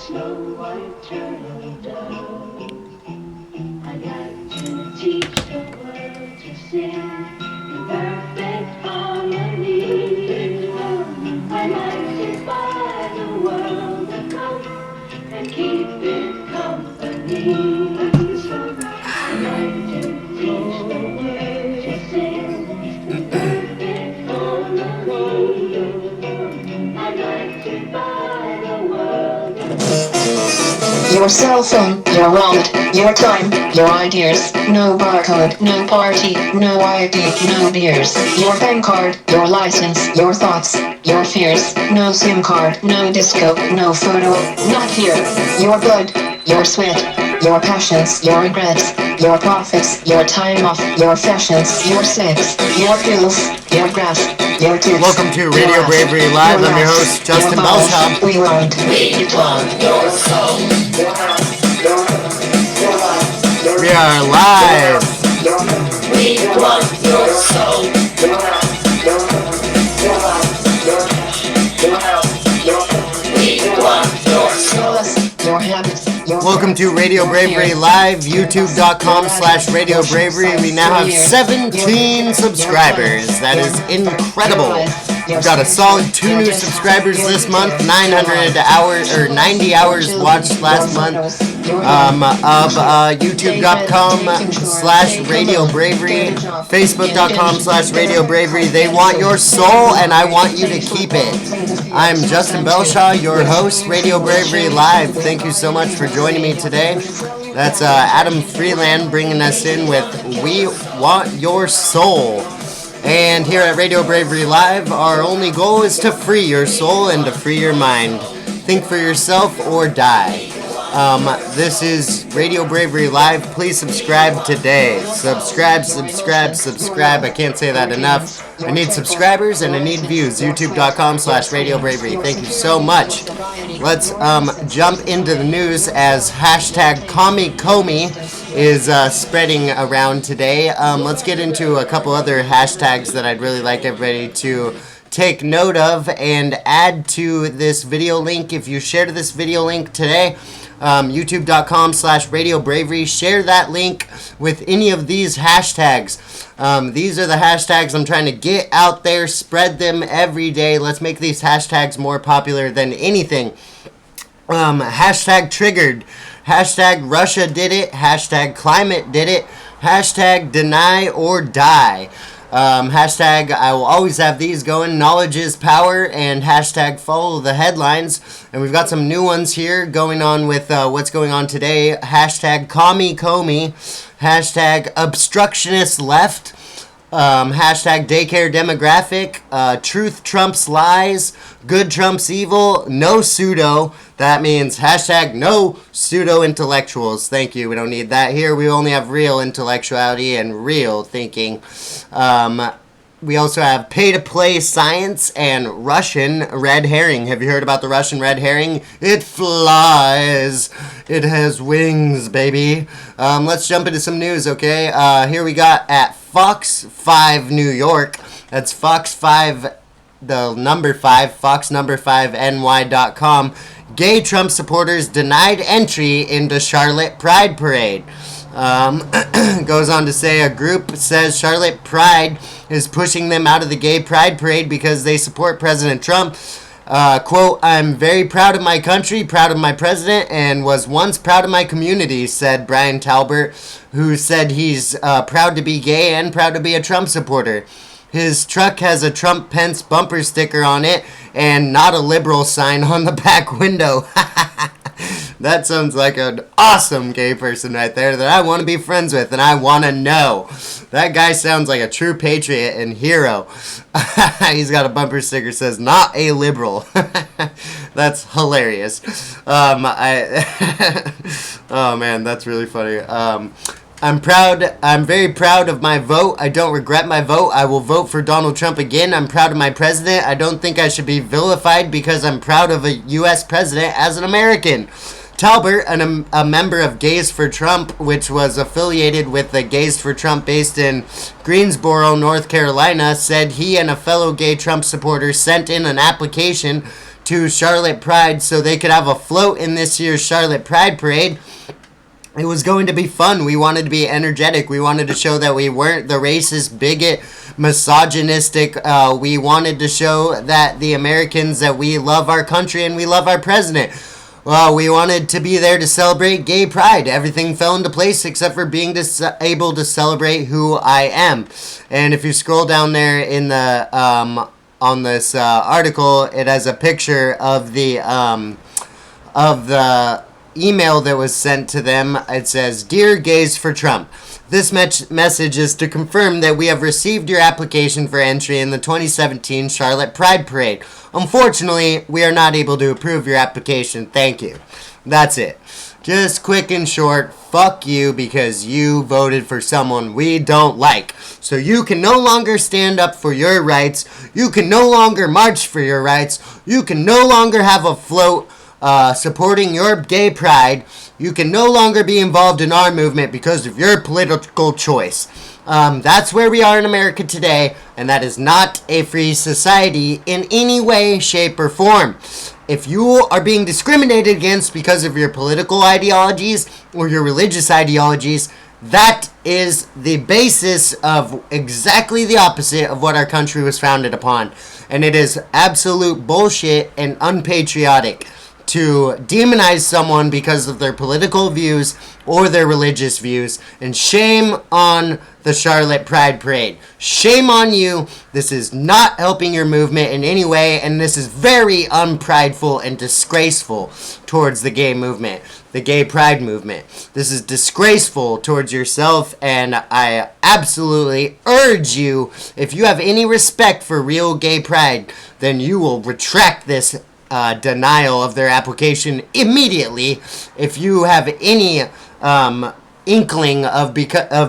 snow white turtle dove. I'd like to teach the world to sing in perfect harmony. I'd like to buy the world a coat and keep it company. I'd like to teach the world to sing in perfect harmony. I'd like to buy the world a Your cell phone, your wallet, your time, your ideas, no barcode, no party, no ID, no beers, your bank card, your license, your thoughts, your fears, no SIM card, no disco, no photo, not here, your blood, your sweat, your passions, your regrets, your profits, your time off, your fashions, your sex, your pills, your grass, your tips. Welcome to Radio Bravery Live. I'm your host, Justin Bellshaw. We want your soul. We are live. We want your soul. We want your soul. your habits. Welcome to Radio Bravery Live, youtube.com/RadioBravery. We now have 17 subscribers. That is incredible. We've got a solid 2 new subscribers this month, 900 hours or 90 hours watched last month of youtube.com/RadioBravery, facebook.com/RadioBravery. They want your soul and I want you to keep it. I'm Justin Bellshaw, your host, Radio Bravery Live. Thank you so much for joining me today. That's Adam Freeland bringing us in with We Want Your Soul. And here at Radio Bravery Live, our only goal is to free your soul and to free your mind. Think for yourself or die. This is Radio Bravery Live. Please subscribe today. Subscribe. I can't say that enough. I need subscribers and I need views. youtube.com/RadioBravery. Thank you so much. Let's jump into the news as hashtag Commie Comey is spreading around today. Let's get into a couple other hashtags that I'd really like everybody to take note of and add to this video link. If you share this video link today, youtube.com/RadioBravery, share that link with any of these hashtags. These are the hashtags I'm trying to get out there, spread them every day. Let's make these hashtags more popular than anything. Hashtag triggered, hashtag Russia did it, hashtag climate did it, hashtag deny or die. Hashtag I will always have these going, knowledge is power, and hashtag follow the headlines. And we've got some new ones here going on with what's going on today. Hashtag Commie Comey, hashtag obstructionist left, hashtag daycare demographic, truth trumps lies, good trumps evil, no pseudo. That means hashtag no pseudo intellectuals. Thank you. We don't need that here. We only have real intellectuality and real thinking. We also have pay-to-play science and Russian red herring. Have you heard about the Russian red herring? It flies. It has wings, baby. Let's jump into some news, okay? Here we got at Fox 5 New York. That's Fox 5, the number 5, Fox number 5 NY.com. Gay Trump supporters denied entry into Charlotte Pride Parade. Goes on to say a group says Charlotte Pride is pushing them out of the Gay Pride Parade because they support President Trump. Quote, I'm very proud of my country, proud of my president, and was once proud of my community, said Brian Talbert, who said he's proud to be gay and proud to be a Trump supporter. His truck has a Trump Pence bumper sticker on it and not a liberal sign on the back window. That sounds like an awesome gay person right there that I want to be friends with and I want to know. That guy sounds like a true patriot and hero. He's got a bumper sticker that says, not a liberal. That's hilarious. Oh man, that's really funny. I'm very proud of my vote. I don't regret my vote. I will vote for Donald Trump again. I'm proud of my president. I don't think I should be vilified because I'm proud of a U.S. president as an American. Talbert, a member of Gays for Trump, which was affiliated with the Gays for Trump based in Greensboro, North Carolina, said he and a fellow gay Trump supporter sent in an application to Charlotte Pride so they could have a float in this year's Charlotte Pride Parade. It was going to be fun. We wanted to be energetic. We wanted to show that we weren't the racist, bigot, misogynistic. We wanted to show that the Americans, that we love our country and we love our president. Well, we wanted to be there to celebrate gay pride. Everything fell into place except for being able to celebrate who I am. And if you scroll down there in the on this article, it has a picture of the email that was sent to them. It says, "Dear Gays for Trump, this message is to confirm that we have received your application for entry in the 2017 Charlotte Pride Parade. Unfortunately, we are not able to approve your application. Thank you." That's it. Just quick and short, fuck you because you voted for someone we don't like. So you can no longer stand up for your rights. You can no longer march for your rights. You can no longer have a float supporting your gay pride. You can no longer be involved in our movement because of your political choice. That's where we are in America today, and that is not a free society in any way, shape, or form. If you are being discriminated against because of your political ideologies or your religious ideologies, that is the basis of exactly the opposite of what our country was founded upon. And it is absolute bullshit and unpatriotic to demonize someone because of their political views or their religious views. And shame on the Charlotte Pride Parade. Shame on you. This is not helping your movement in any way, and this is very unprideful and disgraceful towards the gay movement, the gay pride movement. This is disgraceful towards yourself, and I absolutely urge you, if you have any respect for real gay pride, then you will retract this denial of their application immediately. If you have any inkling of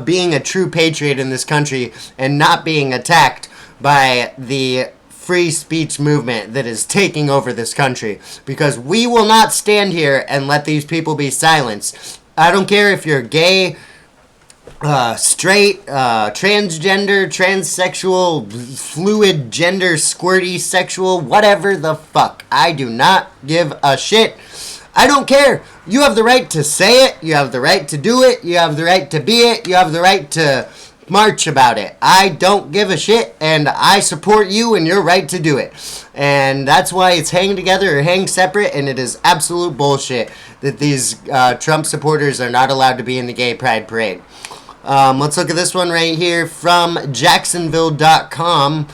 being a true patriot in this country and not being attacked by the free speech movement that is taking over this country, because we will not stand here and let these people be silenced. I don't care if you're gay, straight, transgender, transsexual, fluid, gender, squirty, sexual, whatever the fuck. I do not give a shit. I don't care. You have the right to say it. You have the right to do it. You have the right to be it. You have the right to march about it. I don't give a shit, and I support you and your right to do it. And that's why it's hang together or hang separate, and it is absolute bullshit that these Trump supporters are not allowed to be in the gay pride parade. Let's look at this one right here from Jacksonville.com.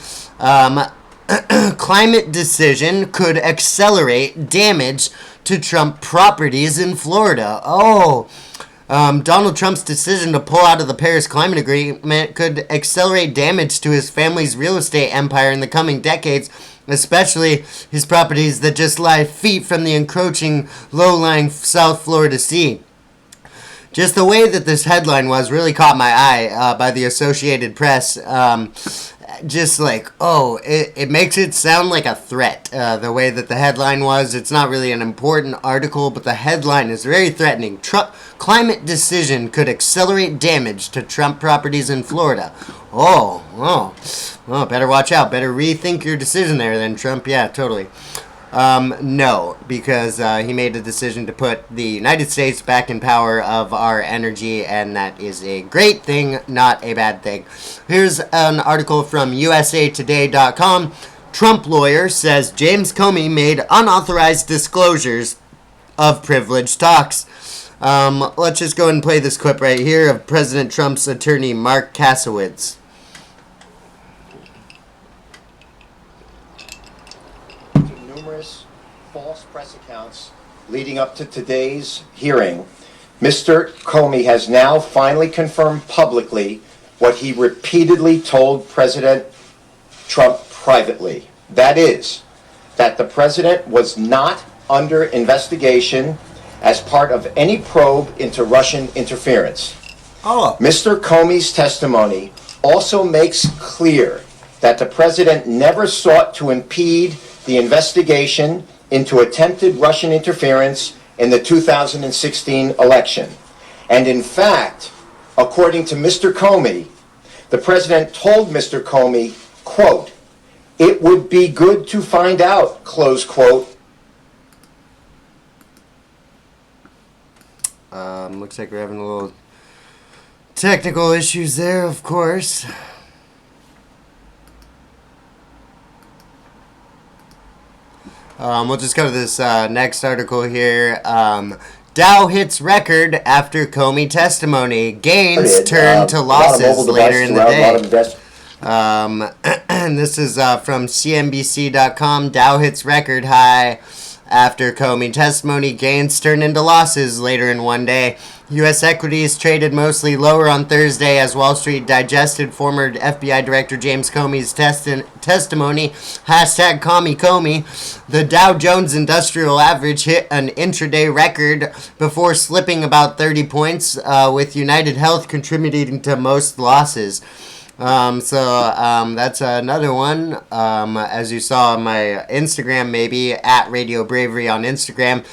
Climate decision could accelerate damage to Trump properties in Florida. Donald Trump's decision to pull out of the Paris Climate Agreement could accelerate damage to his family's real estate empire in the coming decades, especially his properties that just lie feet from the encroaching, low-lying South Florida Sea. Just the way that this headline was really caught my eye by the Associated Press. Just like, it makes it sound like a threat. The way that the headline was, it's not really an important article, but the headline is very threatening. Climate decision could accelerate damage to Trump properties in Florida. Better watch out. Better rethink your decision there then, Trump. Yeah, totally. No, because he made a decision to put the United States back in power of our energy, and that is a great thing, not a bad thing. Here's an article from usatoday.com. Trump lawyer says James Comey made unauthorized disclosures of privileged talks. Let's just go ahead and play this clip right here of President Trump's attorney, Mark Kasowitz. Numerous false press accounts leading up to today's hearing, Mr. Comey has now finally confirmed publicly what he repeatedly told President Trump privately. That is, that the president was not under investigation as part of any probe into Russian interference. Mr. Comey's testimony also makes clear that the president never sought to impede the investigation into attempted Russian interference in the 2016 election. And in fact, according to Mr. Comey, the president told Mr. Comey, quote, "It would be good to find out," close quote, Looks like we're having a little technical issues there, of course. We'll just go to this next article here. Dow hits record after Comey testimony. Gains turn to losses later in the day. And this is from CNBC.com. Dow hits record high after Comey testimony. Gains turn into losses later in one day. U.S. equities traded mostly lower on Thursday as Wall Street digested former FBI Director James Comey's testimony. Hashtag Commie Comey. The Dow Jones Industrial Average hit an intraday record before slipping about 30 points, with United Health contributing to most losses. That's another one. As you saw on my Instagram, maybe at RadioBravery on Instagram,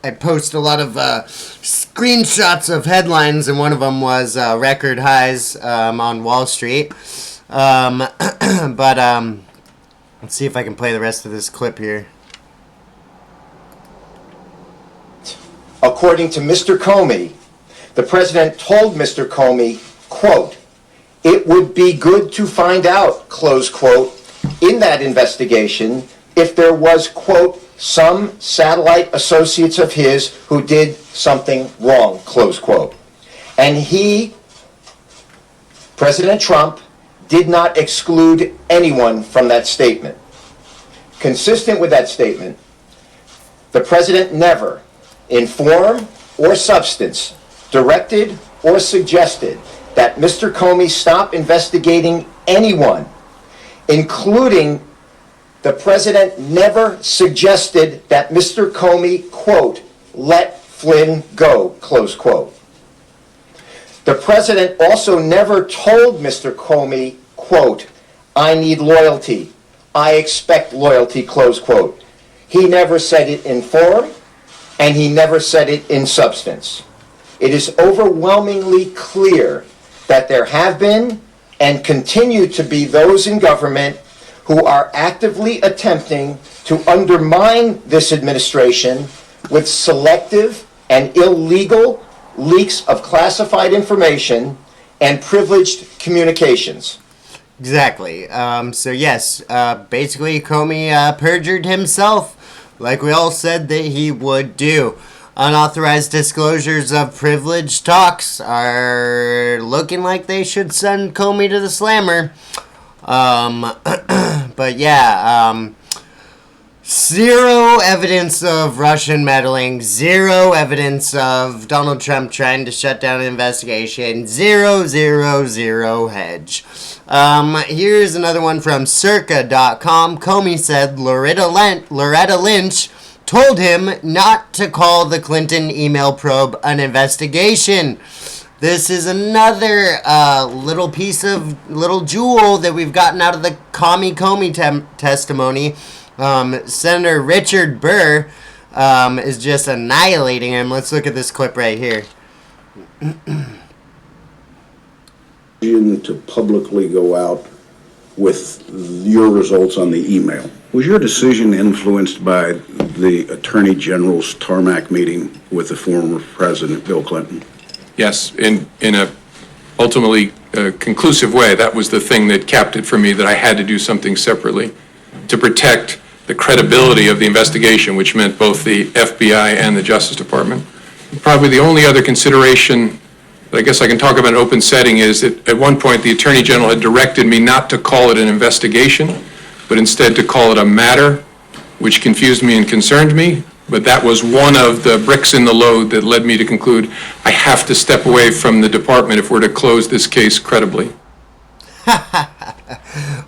I post a lot of screenshots of headlines, and one of them was record highs on Wall Street. Let's see if I can play the rest of this clip here. According to Mr. Comey, the president told Mr. Comey, quote, "It would be good to find out," close quote, in that investigation if there was, quote, "some satellite associates of his who did something wrong," close quote. And he, President Trump, did not exclude anyone from that statement. Consistent with that statement, the president never, in form or substance, directed or suggested that Mr. Comey stop investigating anyone, including the president never suggested that Mr. Comey, quote, "let Flynn go," close quote. The president also never told Mr. Comey, quote, "I need loyalty. I expect loyalty," close quote. He never said it in form, and he never said it in substance. It is overwhelmingly clear that there have been and continue to be those in government who are actively attempting to undermine this administration with selective and illegal leaks of classified information and privileged communications. Exactly. Basically Comey perjured himself, like we all said that he would do. Unauthorized disclosures of privileged talks are looking like they should send Comey to the slammer. Zero evidence of Russian meddling. Zero evidence of Donald Trump trying to shut down an investigation. Zero hedge. Here's another one from circa.com. Comey said Loretta Lynch told him not to call the Clinton email probe an investigation. This is another little jewel that we've gotten out of the Commie Comey testimony. Senator Richard Burr is just annihilating him. Let's look at this clip right here. To publicly go out with your results on the email. Was your decision influenced by the Attorney General's tarmac meeting with the former President Bill Clinton? Yes, in a ultimately conclusive way. That was the thing that capped it for me, that I had to do something separately to protect the credibility of the investigation, which meant both the FBI and the Justice Department. Probably the only other consideration that I guess I can talk about in open setting is that at one point the Attorney General had directed me not to call it an investigation, but instead to call it a matter, which confused me and concerned me. But that was one of the bricks in the load that led me to conclude I have to step away from the department if we're to close this case credibly.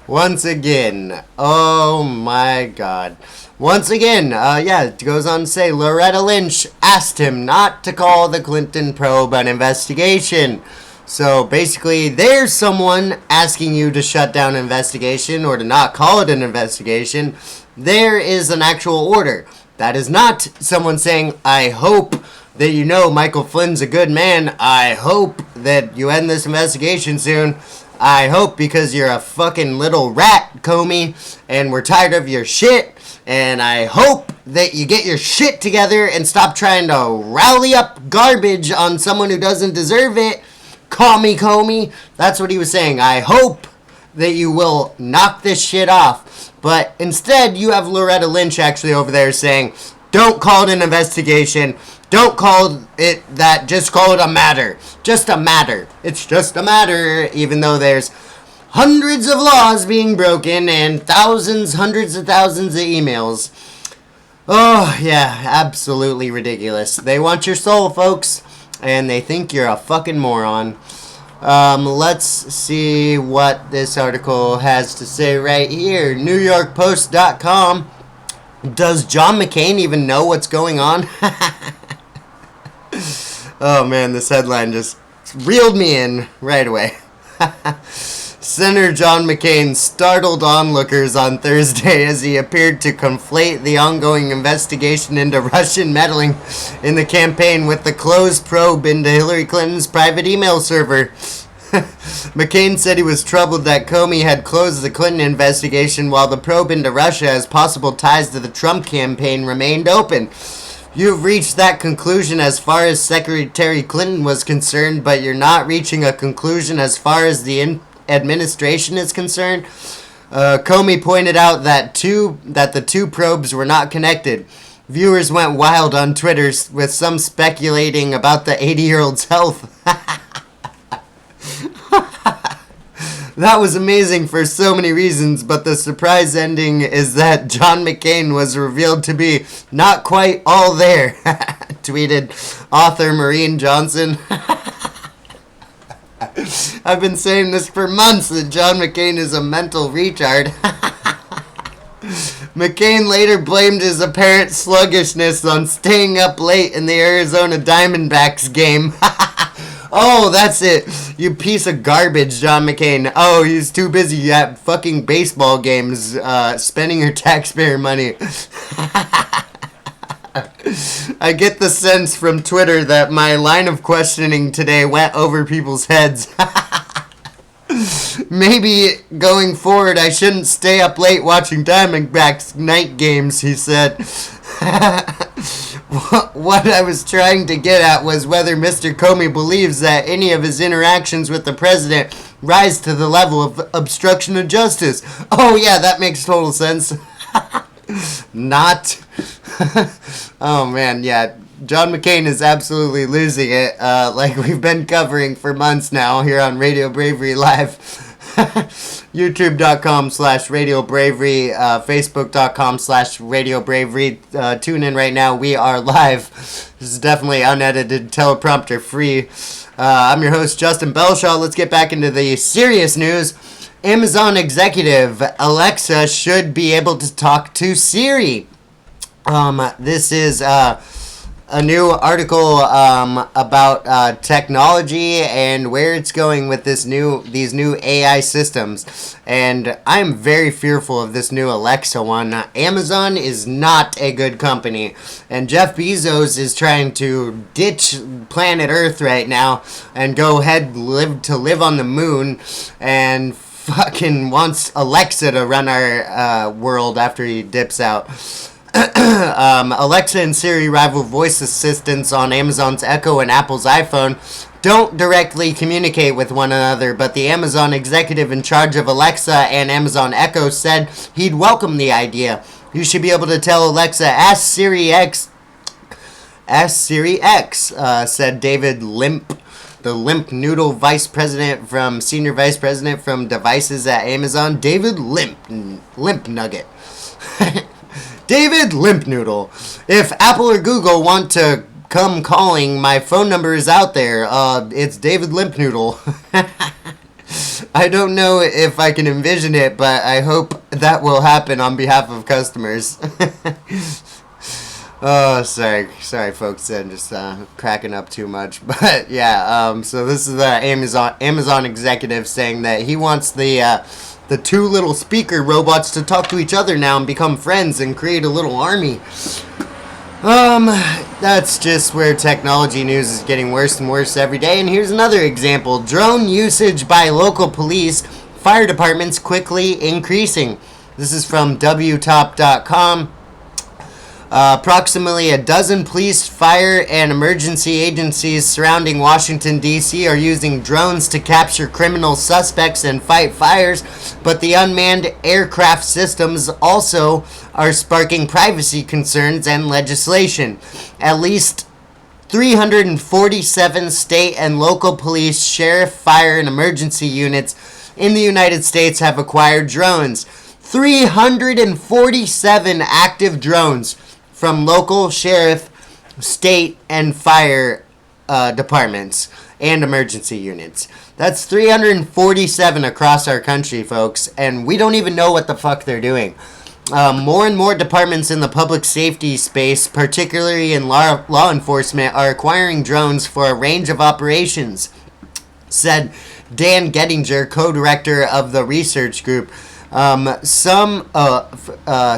Once again, oh my God. Once again, it goes on to say Loretta Lynch asked him not to call the Clinton probe an investigation. So basically, there's someone asking you to shut down an investigation or to not call it an investigation. There is an actual order. That is not someone saying, I hope that you know Michael Flynn's a good man. I hope that you end this investigation soon. I hope because you're a fucking little rat, Comey, and we're tired of your shit. And I hope that you get your shit together and stop trying to rally up garbage on someone who doesn't deserve it. Commie Comey. That's what he was saying. I hope that you will knock this shit off. But instead, you have Loretta Lynch actually over there saying, don't call it an investigation. Don't call it that. Just call it a matter. Just a matter. It's just a matter, even though there's hundreds of laws being broken and hundreds of thousands of emails. Oh, yeah, absolutely ridiculous. They want your soul, folks, and they think you're a fucking moron. Let's see what this article has to say right here. NewYorkPost.com. Does John McCain even know what's going on? Oh man, this headline just reeled me in right away. Senator John McCain startled onlookers on Thursday as he appeared to conflate the ongoing investigation into Russian meddling in the campaign with the closed probe into Hillary Clinton's private email server. McCain said he was troubled that Comey had closed the Clinton investigation while the probe into Russia as possible ties to the Trump campaign remained open. You've reached that conclusion as far as Secretary Clinton was concerned, but you're not reaching a conclusion as far as the administration is concerned. Comey pointed out that the two probes were not connected. Viewers went wild on Twitter with some speculating about the 80-year-old's health. That was amazing for so many reasons, but the surprise ending is that John McCain was revealed to be not quite all there, tweeted author Maureen Johnson. I've been saying this for months that John McCain is a mental retard. McCain later blamed his apparent sluggishness on staying up late in the Arizona Diamondbacks game. Oh, that's it. You piece of garbage, John McCain. Oh, he's too busy at fucking baseball games, spending your taxpayer money. I get the sense from Twitter that my line of questioning today went over people's heads. Maybe going forward I shouldn't stay up late watching Diamondbacks night games, he said. What I was trying to get at was whether Mr. Comey believes that any of his interactions with the president rise to the level of obstruction of justice. Oh yeah, that makes total sense. Not. Oh man, yeah. John McCain is absolutely losing it, like we've been covering for months now here on Radio Bravery Live. YouTube.com/RadioBravery, Facebook.com/RadioBravery. Tune in right now. We are live. This is definitely unedited, teleprompter free. I'm your host, Justin Bellshaw. Let's get back into the serious news. Amazon executive Alexa should be able to talk to Siri. This is a new article about technology and where it's going with these new AI systems. And I'm very fearful of this new Alexa one. Amazon is not a good company. And Jeff Bezos is trying to ditch planet Earth right now and go ahead live on the moon and fucking wants Alexa to run our world after he dips out. Alexa and Siri rival voice assistants on Amazon's Echo and Apple's iPhone don't directly communicate with one another, but the Amazon executive in charge of Alexa and Amazon Echo said he'd welcome the idea. You should be able to tell Alexa, ask Siri X, said David Limp, the Limp Noodle senior vice president from devices at Amazon. David Limp Nugget. David Limp Noodle. If Apple or Google want to come calling, my phone number is out there. It's David Limp Noodle. I don't know if I can envision it, but I hope that will happen on behalf of customers. Oh, sorry folks, I'm just cracking up too much. But yeah, so this is the Amazon executive saying that he wants the two little speaker robots to talk to each other now and become friends and create a little army. That's just where technology news is getting worse and worse every day. And here's another example. Drone usage by local police, fire departments quickly increasing. This is from WTOP.com. Approximately a dozen police, fire, and emergency agencies surrounding Washington, D.C. are using drones to capture criminal suspects and fight fires, but the unmanned aircraft systems also are sparking privacy concerns and legislation. At least 347 state and local police, sheriff, fire, and emergency units in the United States have acquired drones. 347 active drones from local sheriff, state, and fire departments and emergency units. That's 347 across our country, folks, and we don't even know what the fuck they're doing. More and more departments in the public safety space, particularly in law enforcement, are acquiring drones for a range of operations, said Dan Gettinger, co-director of the research group. Some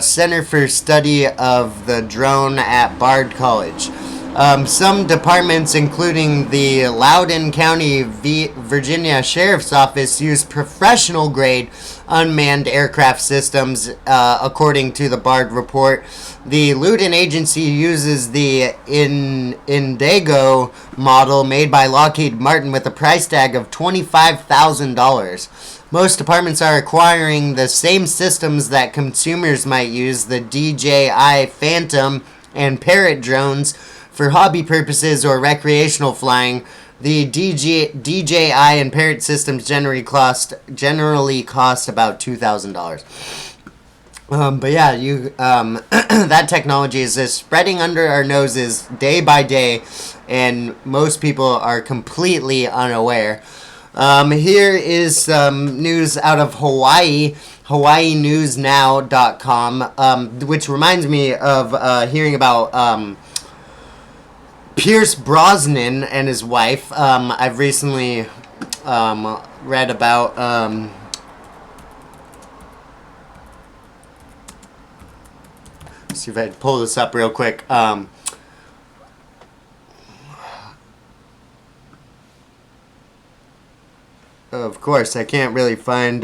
Center for Study of the Drone at Bard College. Some departments, including the Loudoun County, Virginia Sheriff's Office, use professional-grade unmanned aircraft systems, according to the Bard report. The Loudoun agency uses the Indigo model made by Lockheed Martin with a price tag of $25,000. Most departments are acquiring the same systems that consumers might use, the DJI Phantom and Parrot drones, for hobby purposes or recreational flying. The DJI and Parrot systems generally cost about $2,000. But yeah, that technology is just spreading under our noses day by day, and most people are completely unaware. Here is some news out of Hawaii, HawaiiNewsNow.com, which reminds me of hearing about Pierce Brosnan and his wife. I've recently read about see if I can pull this up real quick. Of course, I can't really find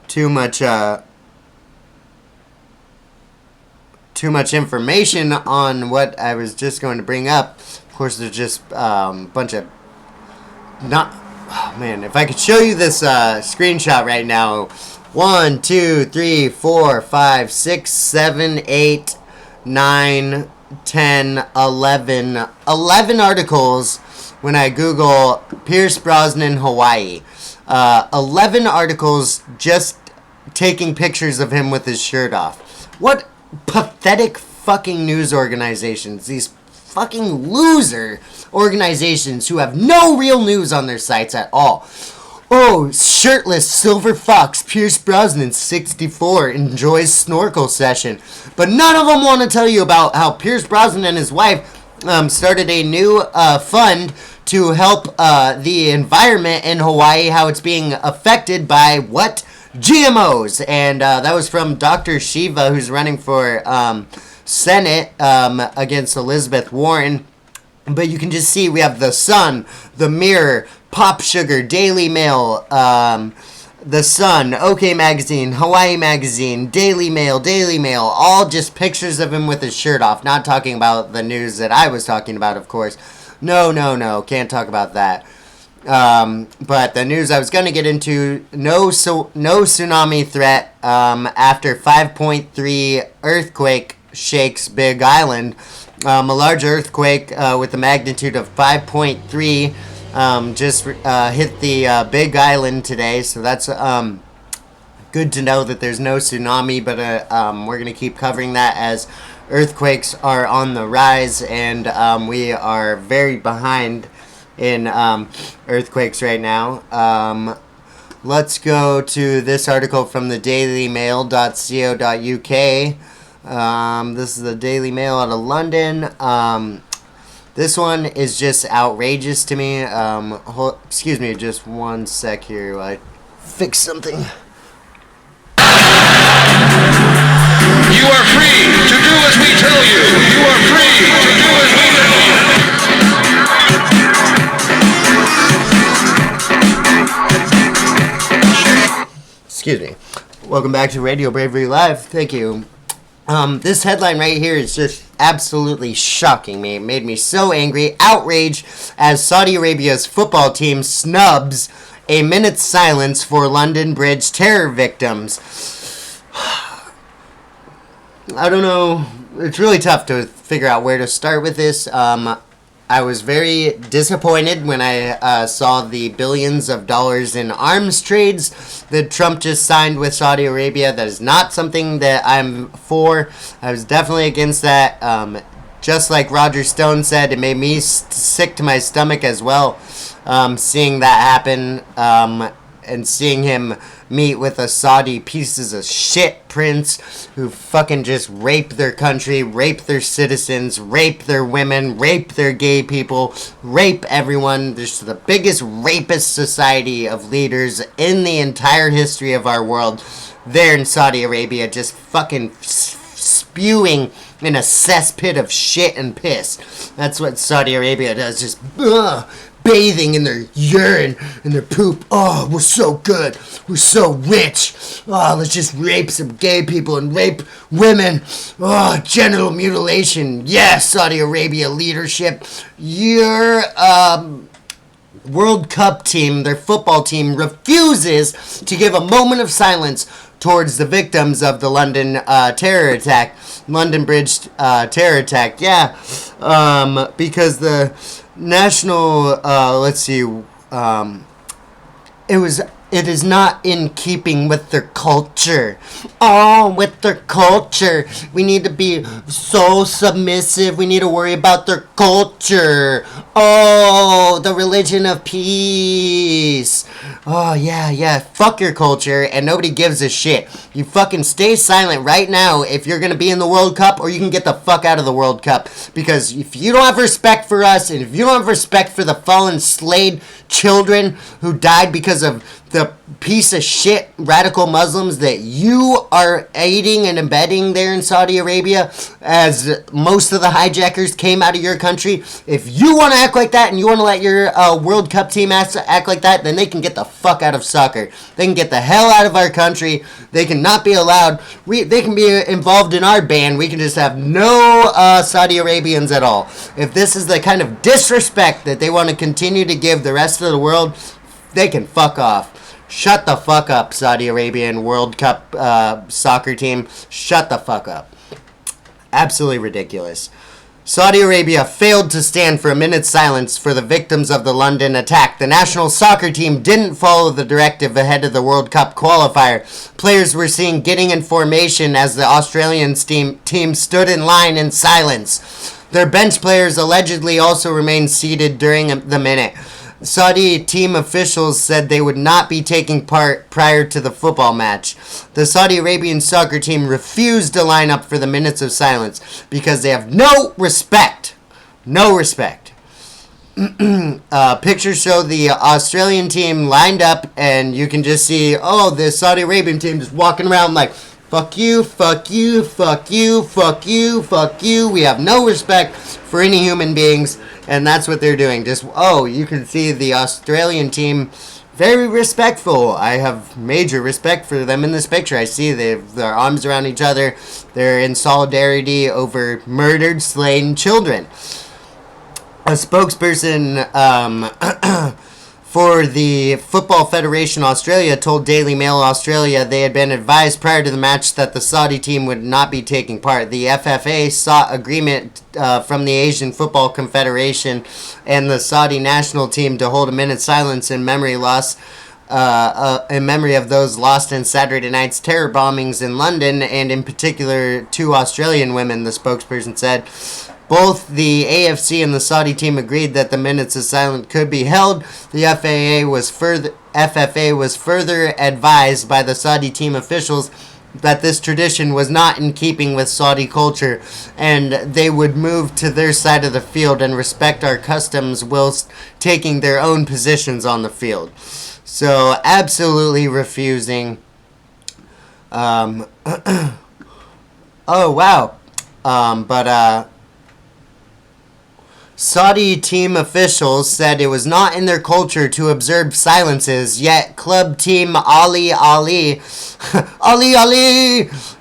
too much information on what I was just going to bring up. Of course, there's just a bunch of not. Oh man, if I could show you this screenshot right now. 1, 2, 3, 4, 5, 6, 7, 8, 9, 10, 11. 11 articles when I Google Pierce Brosnan Hawaii. 11 articles just taking pictures of him with his shirt off. What pathetic fucking news organizations. These fucking loser organizations who have no real news on their sites at all. Oh, shirtless silver fox Pierce Brosnan, 64, enjoys snorkel session. But none of them want to tell you about how Pierce Brosnan and his wife started a new fund to help the environment in Hawaii, how it's being affected by what? GMOs. And that was from Dr. Shiva, who's running for Senate against Elizabeth Warren. But you can just see we have The Sun, The Mirror, Pop Sugar, Daily Mail, The Sun, OK Magazine, Hawaii Magazine, Daily Mail, all just pictures of him with his shirt off. Not talking about the news that I was talking about, of course. No, can't talk about that. But the news I was going to get into, no tsunami threat after 5.3 earthquake shakes Big Island. A large earthquake with a magnitude of 5.3 just hit the Big Island today, so that's good to know that there's no tsunami, but we're going to keep covering that as earthquakes are on the rise, and we are very behind in earthquakes right now. Let's go to this article from the dailymail.co.uk. This is the Daily Mail out of London. This one is just outrageous to me. Excuse me, just one sec here while I fix something. You are free to do as we tell you. You are free to do as we tell you. Excuse me. Welcome back to Radio Bravery Live. Thank you. This headline right here is just absolutely shocking me. It made me so angry. Outrage as Saudi Arabia's football team snubs a minute's silence for London Bridge terror victims. I don't know. It's really tough to figure out where to start with this. I was very disappointed when I saw the billions of dollars in arms trades that Trump just signed with Saudi Arabia. That is not something that I'm for. I was definitely against that. Just like Roger Stone said, it made me sick to my stomach as well, seeing that happen, and seeing him meet with a Saudi pieces of shit prince who fucking just rape their country, rape their citizens, rape their women, rape their gay people, rape everyone. There's the biggest rapist society of leaders in the entire history of our world. There in Saudi Arabia, just fucking spewing in a cesspit of shit and piss. That's what Saudi Arabia does, just bathing in their urine and their poop. Oh, we're so good. We're so rich. Oh, let's just rape some gay people and rape women. Oh, genital mutilation. Yes, Saudi Arabia leadership. Your World Cup team, their football team, refuses to give a moment of silence towards the victims of the London terror attack. London Bridge terror attack. Yeah. Because the national, it is not in keeping with their culture. Oh, with their culture. We need to be so submissive. We need to worry about their culture. Oh, the religion of peace. Oh, yeah. Fuck your culture, and nobody gives a shit. You fucking stay silent right now if you're going to be in the World Cup, or you can get the fuck out of the World Cup. Because if you don't have respect for us, and if you don't have respect for the fallen slayed children who died because of the piece of shit radical Muslims that you are aiding and embedding there in Saudi Arabia, as most of the hijackers came out of your country, if you want to act like that and you want to let your World Cup team act like that, then they can get the fuck out of soccer. They can get the hell out of our country. They can not be allowed. They can be involved in our ban. We can just have no Saudi Arabians at all. If this is the kind of disrespect that they want to continue to give the rest of the world, they can fuck off. Shut the fuck up, Saudi Arabian World Cup soccer team. Shut the fuck up. Absolutely ridiculous. Saudi Arabia failed to stand for a minute's silence for the victims of the London attack. The national soccer team didn't follow the directive ahead of the World Cup qualifier. Players were seen getting in formation as the Australian team stood in line in silence. Their bench players allegedly also remained seated during the minute. Saudi team officials said they would not be taking part prior to the football match. The Saudi Arabian soccer team refused to line up for the minutes of silence because they have no respect. No respect. Pictures show the Australian team lined up, and you can just see, the Saudi Arabian team just walking around like, fuck you, fuck you, fuck you, fuck you, fuck you. We have no respect for any human beings. And that's what they're doing. Just, you can see the Australian team very respectful. I have major respect for them in this picture. I see they have their arms around each other. They're in solidarity over murdered, slain children. A spokesperson for the Football Federation Australia told Daily Mail Australia they had been advised prior to the match that the Saudi team would not be taking part. The FFA sought agreement from the Asian Football Confederation and the Saudi national team to hold a minute's silence in memory of those lost in Saturday night's terror bombings in London, and in particular 2 Australian women, the spokesperson said. Both the AFC and the Saudi team agreed that the minutes of silence could be held. The FFA was further advised by the Saudi team officials that this tradition was not in keeping with Saudi culture, and they would move to their side of the field and respect our customs whilst taking their own positions on the field. So, absolutely refusing. Oh, wow. Saudi team officials said it was not in their culture to observe silences, yet club team Ali Ali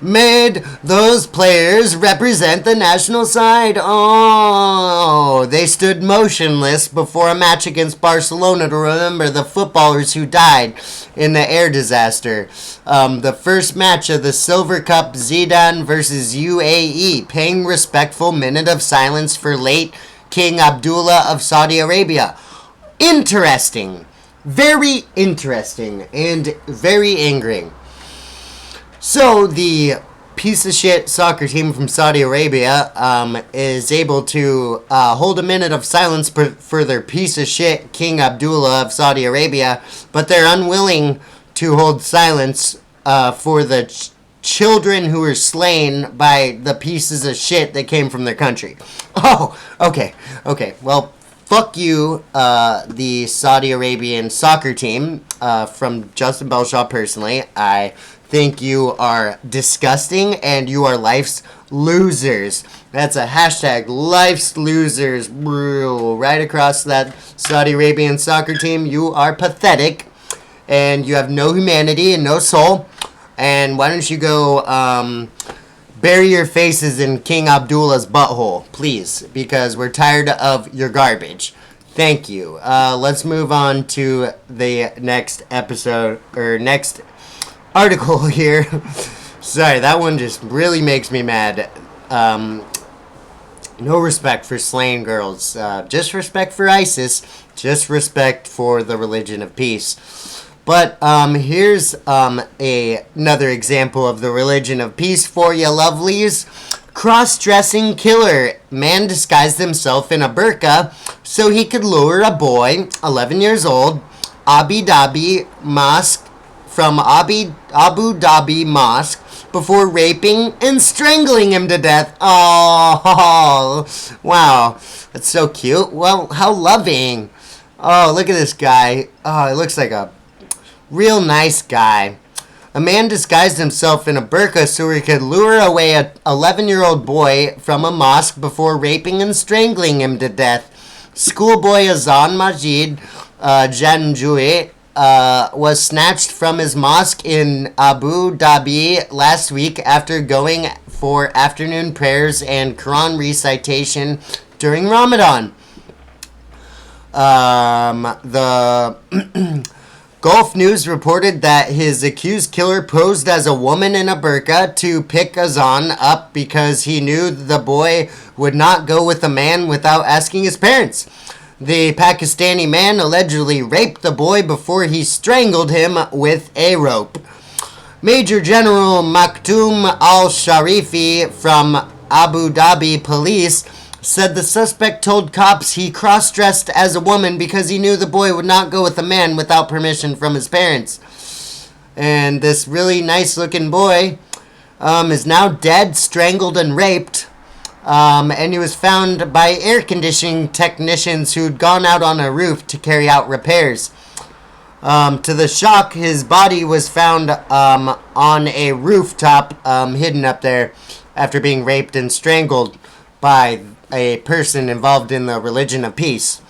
made those players represent the national side. Oh, they stood motionless before a match against Barcelona to remember the footballers who died in the air disaster. The first match of the Silver Cup, Zidane versus UAE, paying respectful minute of silence for late King Abdullah of Saudi Arabia. Interesting. Very interesting and very angering. So the piece of shit soccer team from Saudi Arabia is able to hold a minute of silence for their piece of shit King Abdullah of Saudi Arabia, but they're unwilling to hold silence for the children who were slain by the pieces of shit that came from their country. Oh, okay. Well, fuck you, the Saudi Arabian soccer team, from Justin Bellshaw personally. I think you are disgusting and you are life's losers. That's a hashtag, life's losers, bro. Right across that Saudi Arabian soccer team. You are pathetic and you have no humanity and no soul. And why don't you go bury your faces in King Abdullah's butthole, please, because we're tired of your garbage. Thank you. Let's move on to the next episode, or next article here. Sorry, that one just really makes me mad. No respect for slaying girls. Just respect for ISIS. Just respect for the religion of peace. But here's another example of the religion of peace for you lovelies. Cross-dressing killer. Man disguised himself in a burqa so he could lure a boy, 11 years old, Abu Dhabi Mosque, from Abu Dhabi Mosque, before raping and strangling him to death. Oh, wow. That's so cute. Well, how loving. Oh, look at this guy. Oh, he looks like a real nice guy. A man disguised himself in a burqa so he could lure away an 11-year-old boy from a mosque before raping and strangling him to death. Schoolboy Azan Majid Janjui was snatched from his mosque in Abu Dhabi last week after going for afternoon prayers and Quran recitation during Ramadan. The Gulf News reported that his accused killer posed as a woman in a burqa to pick Azan up because he knew the boy would not go with a man without asking his parents. The Pakistani man allegedly raped the boy before he strangled him with a rope. Major General Maktoum al-Sharifi from Abu Dhabi Police said the suspect told cops he cross-dressed as a woman because he knew the boy would not go with a man without permission from his parents. And this really nice-looking boy is now dead, strangled, and raped. And he was found by air conditioning technicians who'd gone out on a roof to carry out repairs. To the shock, his body was found on a rooftop, hidden up there, after being raped and strangled by a person involved in the religion of peace.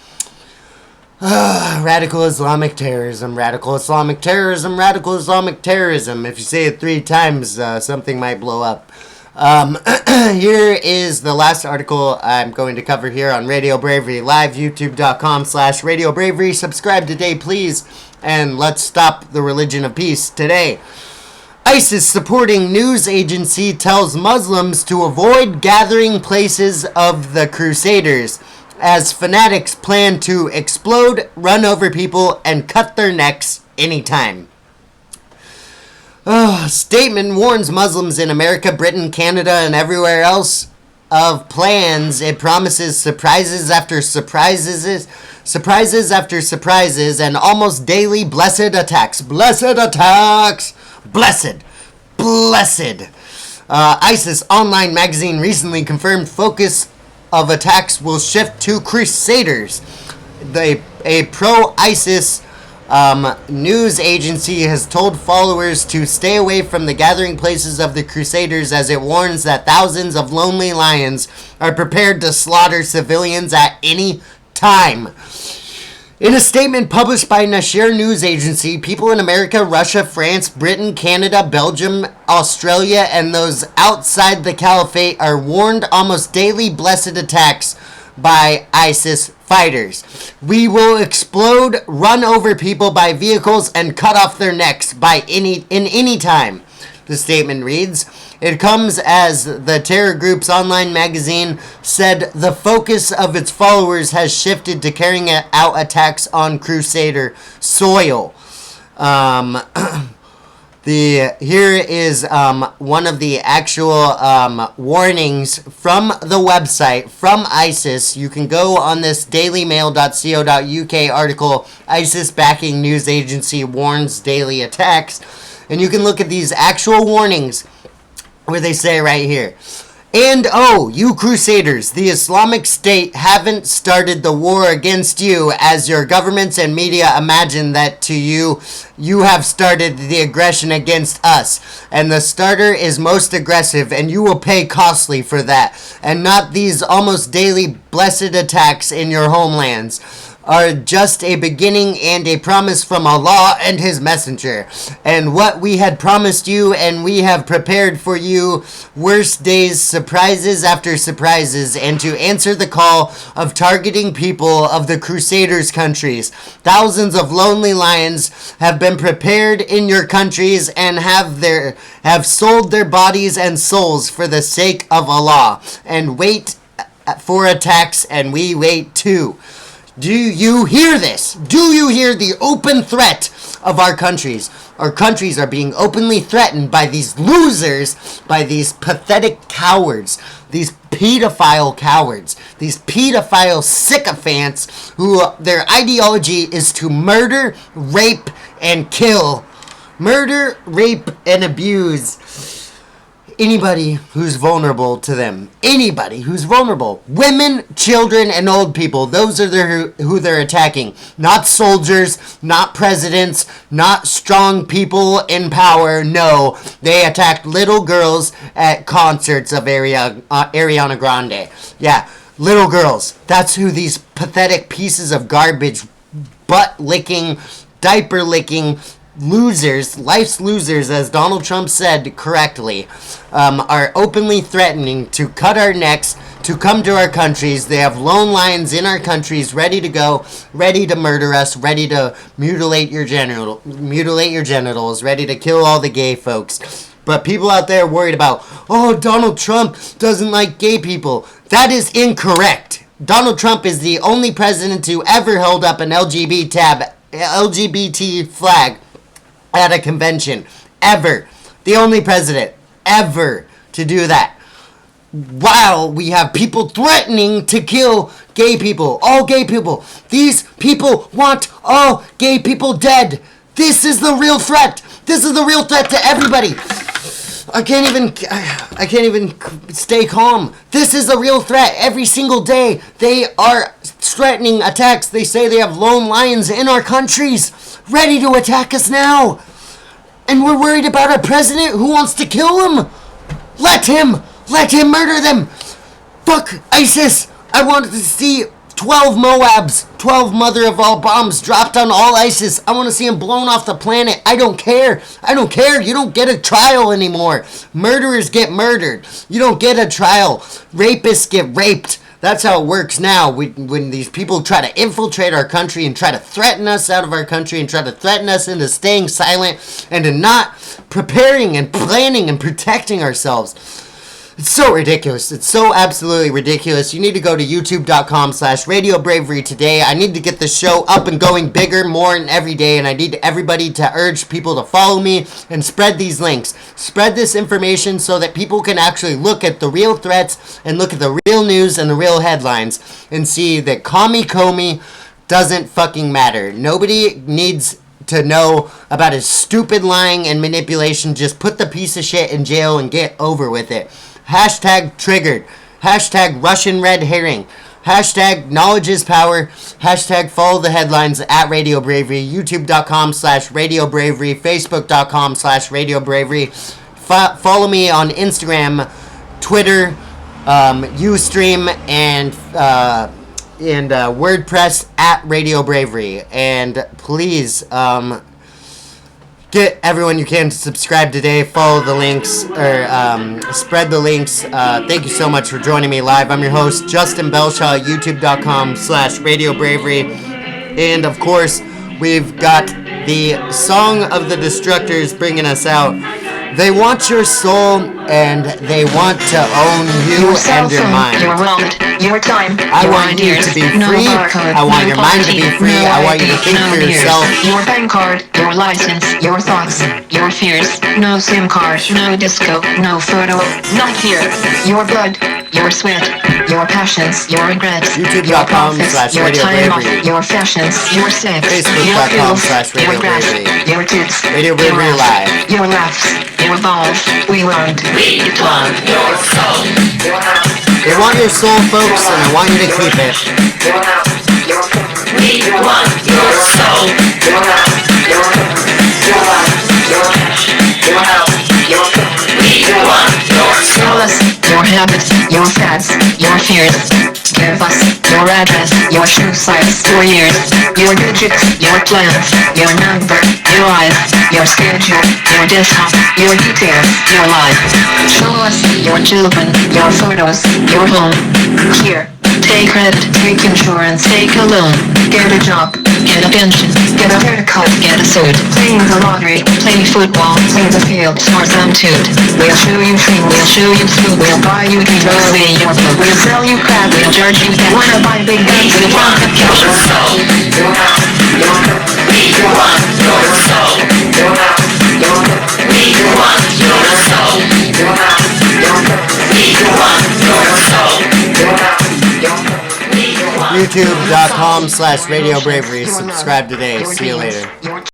Radical Islamic terrorism, radical Islamic terrorism, radical Islamic terrorism. If you say it 3 times, something might blow up. Here is the last article I'm going to cover here on Radio Bravery Live, youtube.com/RadioBravery. Subscribe today, please, and let's stop the religion of peace today. ISIS supporting news agency tells Muslims to avoid gathering places of the Crusaders as fanatics plan to explode, run over people, and cut their necks anytime. Statement warns Muslims in America, Britain, Canada, and everywhere else of plans. It promises surprises after surprises, surprises after surprises, and almost daily blessed attacks. Blessed attacks! Blessed. ISIS online magazine recently confirmed focus of attacks will shift to Crusaders. A pro-ISIS news agency has told followers to stay away from the gathering places of the Crusaders, as it warns that thousands of lonely lions are prepared to slaughter civilians at any time. In a statement published by Nasher News Agency, people in America, Russia, France, Britain, Canada, Belgium, Australia, and those outside the caliphate are warned almost daily blessed attacks by ISIS fighters. We will explode, run over people by vehicles, and cut off their necks in any time. The statement reads, it comes as the terror group's online magazine said the focus of its followers has shifted to carrying out attacks on Crusader soil. Here is one of the actual warnings from the website, from ISIS. You can go on this dailymail.co.uk article, ISIS backing news agency warns daily attacks. And you can look at these actual warnings where they say right here, and oh, you Crusaders, the Islamic State haven't started the war against you as your governments and media imagine that to you. You have started the aggression against us, and the starter is most aggressive, and you will pay costly for that, and not these almost daily blessed attacks in your homelands are just a beginning and a promise from Allah and His Messenger. And what we had promised you and we have prepared for you, worst days, surprises after surprises, and to answer the call of targeting people of the Crusaders' countries. Thousands of lonely lions have been prepared in your countries and have sold their bodies and souls for the sake of Allah, and wait for attacks, and we wait too. Do you hear this? Do you hear the open threat of our countries? Our countries are being openly threatened by these losers, by these pathetic cowards, these pedophile cowards, these pedophile sycophants who their ideology is to murder, rape, and kill. Murder, rape, and abuse anybody who's vulnerable to them. Anybody who's vulnerable. Women, children, and old people. Those are who they're attacking. Not soldiers, not presidents, not strong people in power. No, they attacked little girls at concerts of Ariana Grande. Yeah, little girls. That's who these pathetic pieces of garbage, butt-licking, diaper-licking, losers, life's losers, as Donald Trump said correctly, are openly threatening to cut our necks, to come to our countries. They have lone lions in our countries ready to go, ready to murder us, ready to mutilate your genitals, ready to kill all the gay folks. But people out there worried about, oh, Donald Trump doesn't like gay people. That is incorrect. Donald Trump is the only president to ever hold up an LGBT flag at a convention. Ever. The only president ever to do that. While we have people threatening to kill gay people. All gay people. These people want all gay people dead. This is the real threat. This is the real threat to everybody. I can't even stay calm. This is a real threat. Every single day they are threatening attacks. They say they have lone lions in our countries ready to attack us now. And we're worried about our president who wants to kill them. Let him murder them. Fuck ISIS. I wanted to see 12 Moabs, 12 mother of all bombs dropped on all ISIS. I want to see them blown off the planet. I don't care. You don't get a trial anymore. Murderers get murdered. You don't get a trial. Rapists get raped. That's how it works now. When these people try to infiltrate our country and try to threaten us out of our country and try to threaten us into staying silent and to not preparing and planning and protecting ourselves. It's so ridiculous. It's so absolutely ridiculous. You need to go to youtube.com/RadioBravery today. I need to get the show up and going bigger, more, and every day. And I need everybody to urge people to follow me and spread these links. Spread this information so that people can actually look at the real threats and look at the real news and the real headlines and see that Commie Comey doesn't fucking matter. Nobody needs to know about his stupid lying and manipulation. Just put the piece of shit in jail and get over with it. Hashtag triggered. Hashtag Russian red herring. Hashtag knowledge is power. Hashtag follow the headlines at Radio Bravery. YouTube.com/Radio Bravery. Facebook.com/Radio Bravery. Follow me on Instagram, Twitter, Ustream, and WordPress at Radio Bravery. And please, get everyone you can to subscribe today. Follow the links, or spread the links. Thank you so much for joining me live. I'm your host, Justin Bellshaw, youtube.com/Radio Bravery. And of course, we've got the Song of the Destructors bringing us out. They want your soul, and they want to own you and your mind. Your wallet, your time, I want you to be free. I want your mind to be free. I want you to think for yourself. Your bank card, your license, your thoughts, your fears. No SIM card, no disco, no photo, not here. Your blood, your sweat, your passions, your regrets, your profits, your time off, your fashions, your sex, your pills, your grass, your tits, Radio Bravery Live. your laughs, your balls. We want your soul. They want your soul, folks, and I want you to keep it. We want your soul. Your life, your cash, your health, your we want your soul. Tell us your habits, your fads, your fears. Give us your address, your shoe size, your years, your digits, your plans, your number, your eyes, your schedule, your desktop, your details, your life. Show us your children, your photos, your home. Here. Take credit, take insurance, take a loan, get a job, get a pension, get a haircut, get a suit, playing the lottery, play football, play the field, or some toot. We'll show you things, we'll show you food, we'll buy you things, we'll say your food, we'll sell you crap, we'll charge you that wanna buy big guns, we want to kill your soul. We want your soul. We want your soul. We want your soul. YouTube.com/Radio Bravery. Subscribe today. See you later.